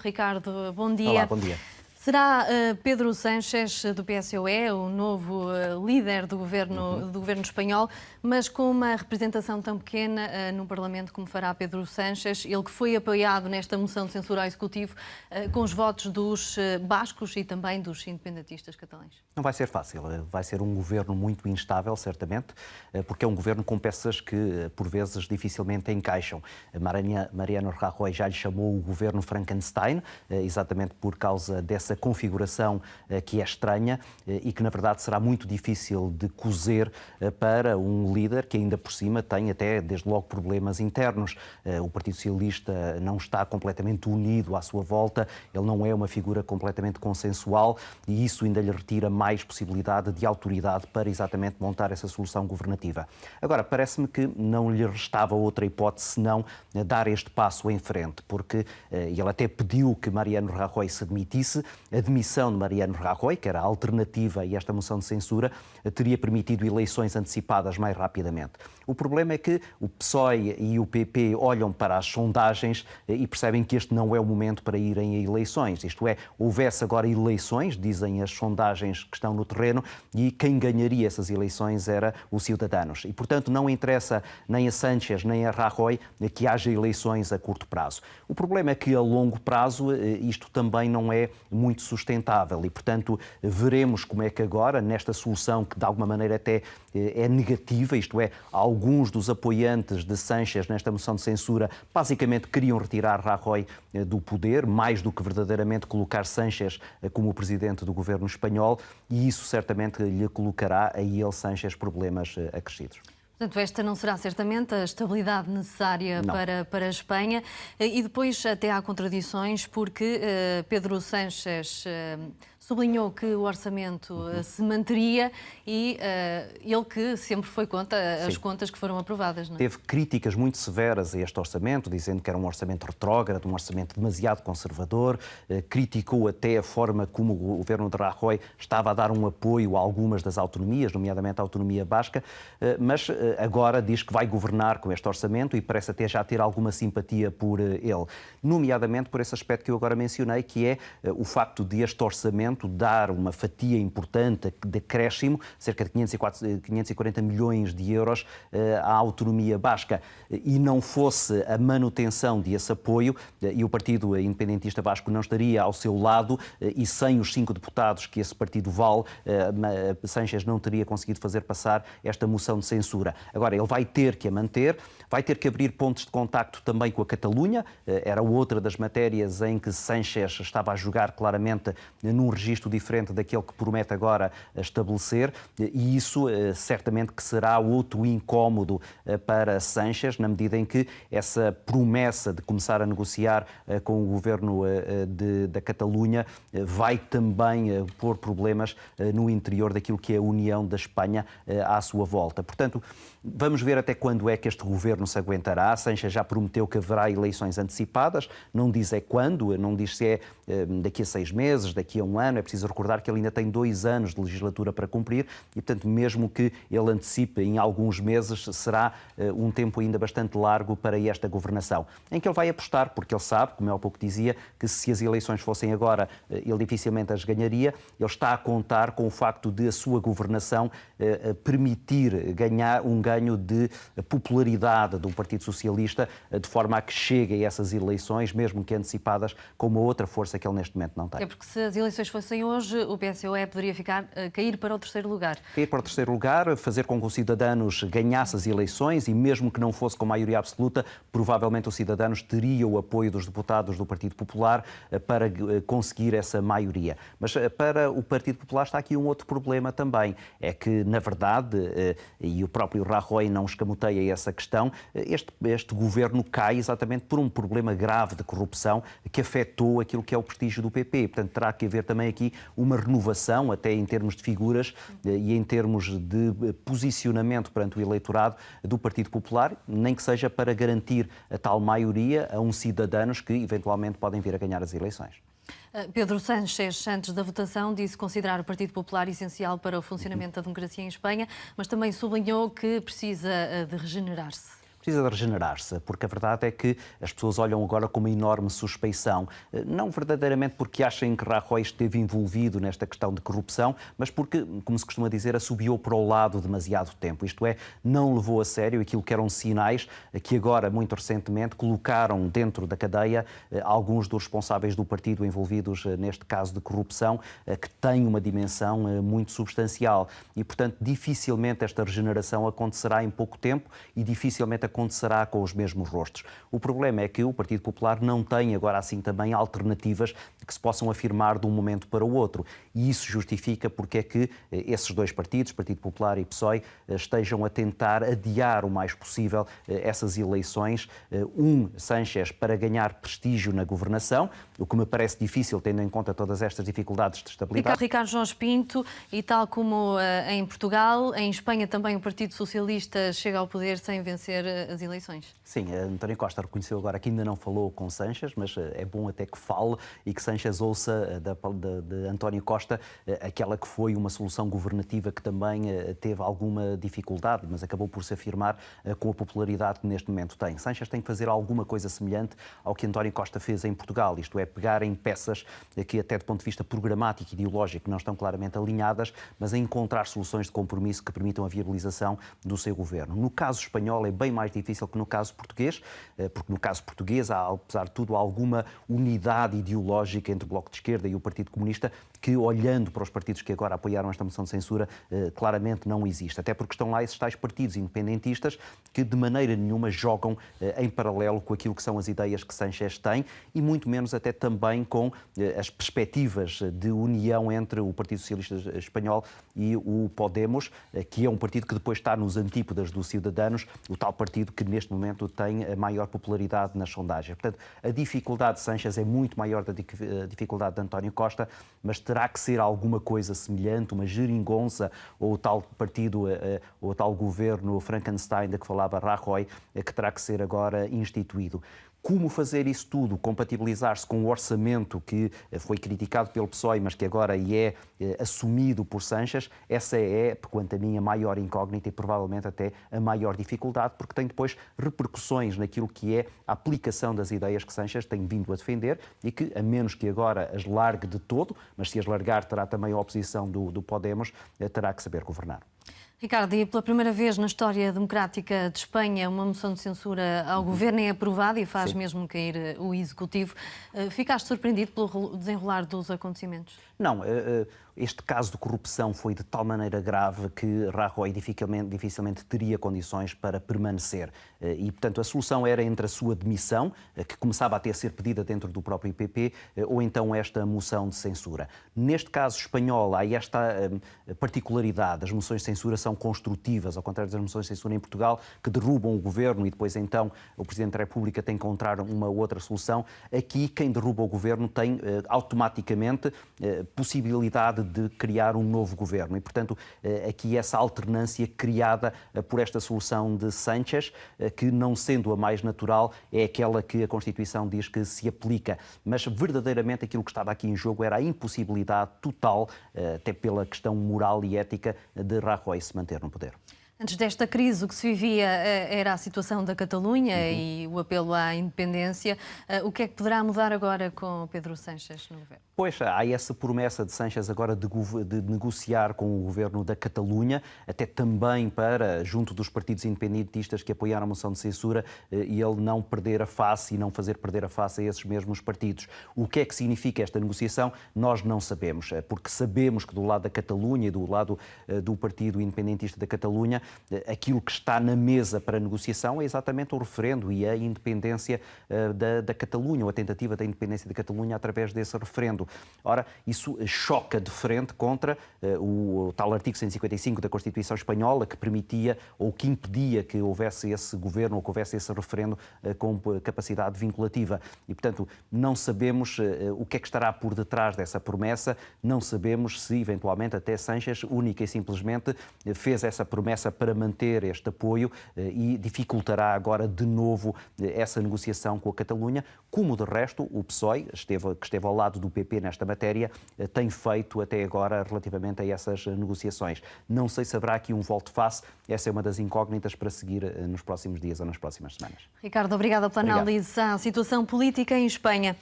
Ricardo, bom dia. Olá, bom dia. Será Pedro Sánchez, do PSOE, o novo líder do governo espanhol, mas com uma representação tão pequena no Parlamento como fará Pedro Sánchez, ele que foi apoiado nesta moção de censura ao Executivo com os votos dos bascos e também dos independentistas catalães? Não vai ser fácil, vai ser um governo muito instável, certamente, porque é um governo com peças que, por vezes, dificilmente encaixam. Mariano Rajoy já lhe chamou o governo Frankenstein, exatamente por causa dessa configuração que é estranha e que, na verdade, será muito difícil de cozer para um líder que, ainda por cima, tem até, desde logo, problemas internos. O Partido Socialista não está completamente unido à sua volta, ele não é uma figura completamente consensual e isso ainda lhe retira mais possibilidade de autoridade para exatamente montar essa solução governativa. Agora, parece-me que não lhe restava outra hipótese senão dar este passo em frente, porque ele até pediu que Mariano Rajoy se demitisse. A demissão de Mariano Rajoy, que era a alternativa a esta moção de censura, teria permitido eleições antecipadas mais rapidamente. O problema é que o PSOE e o PP olham para as sondagens e percebem que este não é o momento para irem a eleições. Isto é, houvesse agora eleições, dizem as sondagens que estão no terreno, e quem ganharia essas eleições era o Ciudadanos. E, portanto, não interessa nem a Sánchez nem a Rajoy que haja eleições a curto prazo. O problema é que a longo prazo isto também não é muito sustentável e, portanto, veremos como é que agora, nesta solução que de alguma maneira até é negativa, isto é, alguns dos apoiantes de Sánchez nesta moção de censura basicamente queriam retirar Rajoy do poder, mais do que verdadeiramente colocar Sánchez como o presidente do governo espanhol, e isso certamente lhe colocará a ele, Sánchez, problemas acrescidos. Portanto, esta não será certamente a estabilidade necessária para a Espanha. E depois até há contradições, porque Pedro Sánchez sublinhou que o orçamento se manteria e ele que sempre foi contra as contas que foram aprovadas. Não é? Teve críticas muito severas a este orçamento, dizendo que era um orçamento retrógrado, um orçamento demasiado conservador, criticou até a forma como o governo de Rajoy estava a dar um apoio a algumas das autonomias, nomeadamente a autonomia basca, mas agora diz que vai governar com este orçamento e parece até já ter alguma simpatia por ele, nomeadamente por esse aspecto que eu agora mencionei, que é o facto de este orçamento dar uma fatia importante de acréscimo, cerca de 540 milhões de euros à autonomia basca, e não fosse a manutenção desse apoio, e o Partido Independentista Basco não estaria ao seu lado, e sem os 5 deputados que esse partido vale, Sánchez não teria conseguido fazer passar esta moção de censura. Agora, ele vai ter que a manter, vai ter que abrir pontos de contacto também com a Catalunha, era outra das matérias em que Sánchez estava a jogar claramente num registro diferente daquele que promete agora estabelecer, e isso certamente que será outro incómodo para Sánchez, na medida em que essa promessa de começar a negociar com o governo da Catalunha vai também pôr problemas no interior daquilo que é a união da Espanha à sua volta. Portanto, vamos ver até quando é que este governo se aguentará. Sánchez já prometeu que haverá eleições antecipadas, não diz é quando, não diz se é daqui a 6 meses, daqui a um ano. É preciso recordar que ele ainda tem 2 anos de legislatura para cumprir e, portanto, mesmo que ele antecipe em alguns meses, será um tempo ainda bastante largo para esta governação, em que ele vai apostar, porque ele sabe, como eu há pouco dizia, que se as eleições fossem agora, ele dificilmente as ganharia. Ele está a contar com o facto de a sua governação permitir ganhar um ganho de popularidade do Partido Socialista, de forma a que chegue a essas eleições, mesmo que antecipadas, com uma outra força que ele neste momento não tem. É porque se as eleições fossem hoje, o PSOE poderia cair para o terceiro lugar. Cair para o terceiro lugar, fazer com que o Ciudadanos ganhasse as eleições e, mesmo que não fosse com maioria absoluta, provavelmente o Ciudadanos teria o apoio dos deputados do Partido Popular para conseguir essa maioria. Mas para o Partido Popular está aqui um outro problema também. É que, na verdade, e o próprio Rajoy não escamoteia essa questão, este governo cai exatamente por um problema grave de corrupção que afetou aquilo que é o prestígio do PP. Portanto, terá que haver também aqui uma renovação, até em termos de figuras e em termos de posicionamento perante o eleitorado do Partido Popular, nem que seja para garantir a tal maioria a uns cidadãos que eventualmente podem vir a ganhar as eleições. Pedro Sánchez, antes da votação, disse considerar o Partido Popular essencial para o funcionamento da democracia em Espanha, mas também sublinhou que precisa de regenerar-se. precisa de regenerar-se, porque a verdade é que as pessoas olham agora com uma enorme suspeição, não verdadeiramente porque achem que Rajoy esteve envolvido nesta questão de corrupção, mas porque, como se costuma dizer, assobiou para o lado demasiado tempo, isto é, não levou a sério aquilo que eram sinais que agora, muito recentemente, colocaram dentro da cadeia alguns dos responsáveis do partido envolvidos neste caso de corrupção, que tem uma dimensão muito substancial e, portanto, dificilmente esta regeneração acontecerá em pouco tempo e dificilmente acontecerá com os mesmos rostos. O problema é que o Partido Popular não tem agora assim também alternativas que se possam afirmar de um momento para o outro e isso justifica porque é que esses dois partidos, Partido Popular e PSOE, estejam a tentar adiar o mais possível essas eleições. Sánchez para ganhar prestígio na governação, o que me parece difícil tendo em conta todas estas dificuldades de estabilidade. Ricardo Jorge Pinto, e tal como em Portugal, em Espanha também o Partido Socialista chega ao poder sem vencer as eleições. Sim, António Costa reconheceu agora que ainda não falou com Sánchez, mas é bom até que fale e que Sánchez ouça de António Costa aquela que foi uma solução governativa que também teve alguma dificuldade, mas acabou por se afirmar com a popularidade que neste momento tem. Sánchez tem que fazer alguma coisa semelhante ao que António Costa fez em Portugal, isto é, pegar em peças que até do ponto de vista programático e ideológico não estão claramente alinhadas, mas a encontrar soluções de compromisso que permitam a viabilização do seu governo. No caso espanhol é bem mais difícil que no caso português, porque no caso português há, apesar de tudo, alguma unidade ideológica entre o Bloco de Esquerda e o Partido Comunista que, olhando para os partidos que agora apoiaram esta moção de censura, claramente não existe. Até porque estão lá esses tais partidos independentistas que de maneira nenhuma jogam em paralelo com aquilo que são as ideias que Sánchez tem e muito menos até também com as perspectivas de união entre o Partido Socialista Espanhol e o Podemos, que é um partido que depois está nos antípodas do Ciudadanos, o tal partido que neste momento tem a maior popularidade nas sondagens. Portanto, a dificuldade de Sánchez é muito maior da dificuldade de António Costa, mas terá que ser alguma coisa semelhante, uma geringonça, ou o tal partido, ou o tal governo Frankenstein de que falava Rajoy, que terá que ser agora instituído. Como fazer isso tudo, compatibilizar-se com o orçamento que foi criticado pelo PSOE, mas que agora é assumido por Sánchez, essa é, quanto a mim, a maior incógnita e provavelmente até a maior dificuldade, porque tem depois repercussões naquilo que é a aplicação das ideias que Sánchez tem vindo a defender e que, a menos que agora as largue de todo, mas se as largar terá também a oposição do Podemos, terá que saber governar. Ricardo, e pela primeira vez na história democrática de Espanha, uma moção de censura ao governo é aprovada e faz mesmo cair o executivo. Ficaste surpreendido pelo desenrolar dos acontecimentos? Não, este caso de corrupção foi de tal maneira grave que Rajoy dificilmente teria condições para permanecer. E, portanto, a solução era entre a sua demissão, que começava a ser pedida dentro do próprio PP, ou então esta moção de censura. Neste caso espanhol, há esta particularidade. As moções de censura são construtivas, ao contrário das moções de censura em Portugal, que derrubam o governo e depois, então, o Presidente da República tem que encontrar uma outra solução. Aqui, quem derruba o governo tem automaticamente possibilidade de criar um novo governo e, portanto, aqui essa alternância criada por esta solução de Sánchez, que não sendo a mais natural, é aquela que a Constituição diz que se aplica, mas verdadeiramente aquilo que estava aqui em jogo era a impossibilidade total, até pela questão moral e ética, de Rajoy se manter no poder. Antes desta crise, o que se vivia era a situação da Catalunha e o apelo à independência. O que é que poderá mudar agora com Pedro Sánchez no governo? Pois, há essa promessa de Sánchez agora de negociar com o governo da Catalunha, até também para, junto dos partidos independentistas que apoiaram a moção de censura, e ele não perder a face e não fazer perder a face a esses mesmos partidos. O que é que significa esta negociação? Nós não sabemos, porque sabemos que do lado da Catalunha e do lado do Partido Independentista da Catalunha, aquilo que está na mesa para negociação é exatamente o referendo e a independência da Catalunha, ou a tentativa da independência da Catalunha através desse referendo. Ora, isso choca de frente contra o tal artigo 155 da Constituição Espanhola, que permitia ou que impedia que houvesse esse governo ou que houvesse esse referendo com capacidade vinculativa. E, portanto, não sabemos o que é que estará por detrás dessa promessa, não sabemos se, eventualmente, até Sánchez, única e simplesmente, fez essa promessa para manter este apoio e dificultará agora de novo essa negociação com a Catalunha, como de resto o PSOE, que esteve ao lado do PP nesta matéria, tem feito até agora relativamente a essas negociações. Não sei se haverá aqui um volte-face, essa é uma das incógnitas para seguir nos próximos dias ou nas próximas semanas. Ricardo, obrigada pela análise à situação política em Espanha.